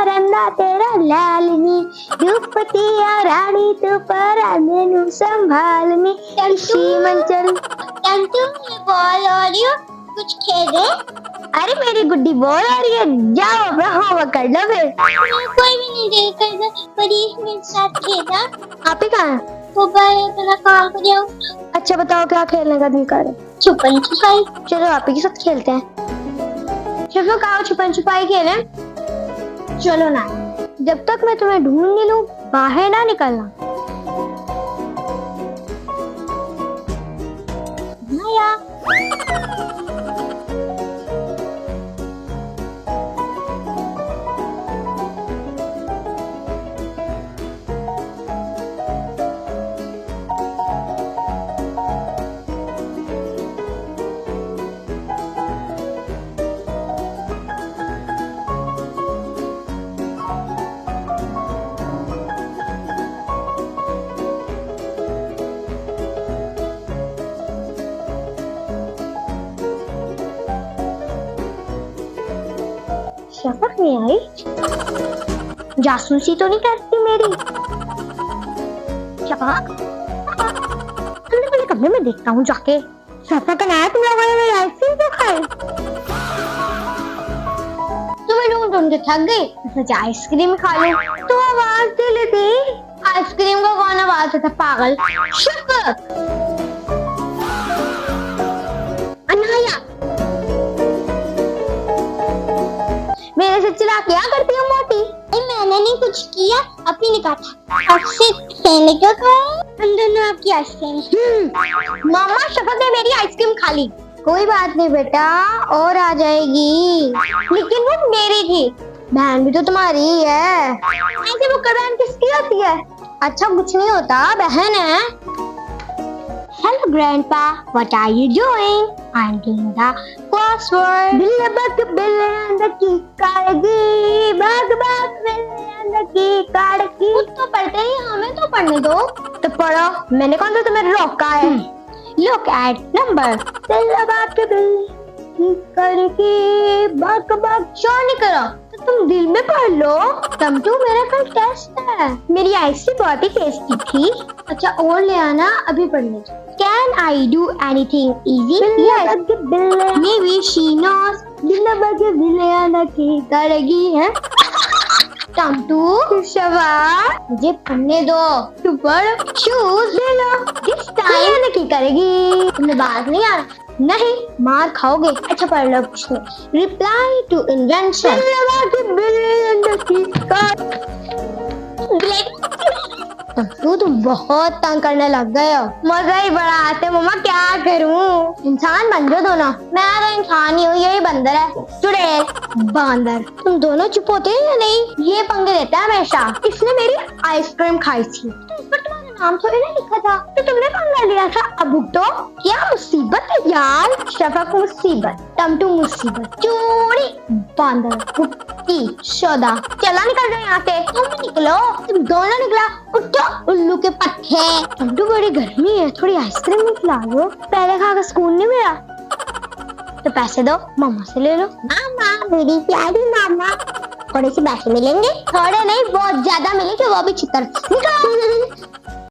रंदा तेरा लालनी, रूपती रानी तू परा मैनू संभालनी। मंचल टंटू ये बॉल और यू कुछ खेले? अरे मेरी गुड्डी बोल आ रही है, जाओ अपना होमवर्क कर लो फिर। कोई भी नहीं दे कर परीश मेरे साथ खेला। आप ही कहाँ? वो भाई अपना काम कर जाओ। अच्छा बताओ क्या खेलने का दिल कर रहा है? छुपन छुपाई। चलो आप ही के साथ खेलते हैं। चलो कहो छुपन छुपाई खेलें। चलो ना, जब तक मैं तुम्हें ढूंढ नहीं लूं बाहर ना निकलना। माया शफक नहीं आई? जासूसी तो नहीं करती मेरी? शफक अंदर वाले कमरे में देखता हूँ जाके। शफक आया तुम लोगों ने मेरी आइसक्रीम क्यों खाई? तुम्हें ढूंढ ढूंढ के थक गई, सोचा आइसक्रीम खा लूं तो आवाज दे लेती। आइसक्रीम का कौन आवाज देता पागल? शफक अनाया मेरे से चिल्ला क्या करती हो मोटी? मैंने नहीं कुछ किया, अपनी ने कहा था। आपसे पहले क्या कहा? हम दोनों आपकी आइसक्रीम। मामा शफक ने मेरी आइसक्रीम खा ली। कोई बात नहीं बेटा, और आ जाएगी। लेकिन वो मेरी थी, बहन भी तो तुम्हारी ही है। ऐसे वो बहन किसकी होती है? अच्छा कुछ नहीं होता, बहन है। Hello grandpa, what are you doing? I'm doing the crossword. बिल्ले बग बिल्ले अंदर की काड़गी, बग बग बिल्ले अंदर की काड़गी। खुद तो पढ़ते ही, हमें तो पढ़ने दो। तो पढ़ो, मैंने कौन सा तुम्हें रोका है? Look at number. बिल्ले बग बिल्ले की काड़गी, बग बग। शोर नहीं करो, तो तुम दिल में पढ़ लो। तब तो मेरा कल टेस्ट है। मेरी आइसक्रीम बहुत ही टेस्टी थी। अच्छा और ले आना, अभी पढ़ने दो। Can I do anything easy? Yes. Maybe she knows. बिल्ले बगे बिल्ले आना की करेगी है। टंटू शवा मुझे पढ़ने दो। तू पढ़। शूज ले लो। This time आना की करेगी। तुम्हें बात नहीं आ रहा? नहीं, मार खाओगे। अच्छा पढ़ लो कुछ नहीं। Reply to invention. बिल्ले बगे बिल्ले आना की तू बहुत तंग करने लग गए हो। मजा ही बड़ा आते मम्मा, क्या करूं? इंसान बन जाओ दोनों। मैं तो इंसान ही हूँ, यही बंदर है। चुड़ैल बांदर। तुम दोनों चुप होते हैं या नहीं? ये पंगे देता है हमेशा। इसने मेरी आइसक्रीम खाई थी तो इस पर तुम्हारा नाम थोड़ी ना लिखा था, तो तुमने पंगा लिया था। अब तो क्या मुसीबत है यार। शफक मुसीबत, टमटू मुसीबत, चूड़ी बांदर, कुत्ती शोदा। चला निकल जाओ यहाँ से। तुम निकलो, तुम दोनों निकला। उठो उल्लू के पट्टे। टमटू बड़ी गर्मी है, थोड़ी आइसक्रीम भी खिला लो। पहले खाकर सुकून नहीं मिला तो पैसे दो, मामा से ले लो। मामा मेरी प्यारी मामा, थोड़े से पैसे मिलेंगे। थोड़े नहीं, बहुत ज्यादा मिलेंगे, वो भी 76।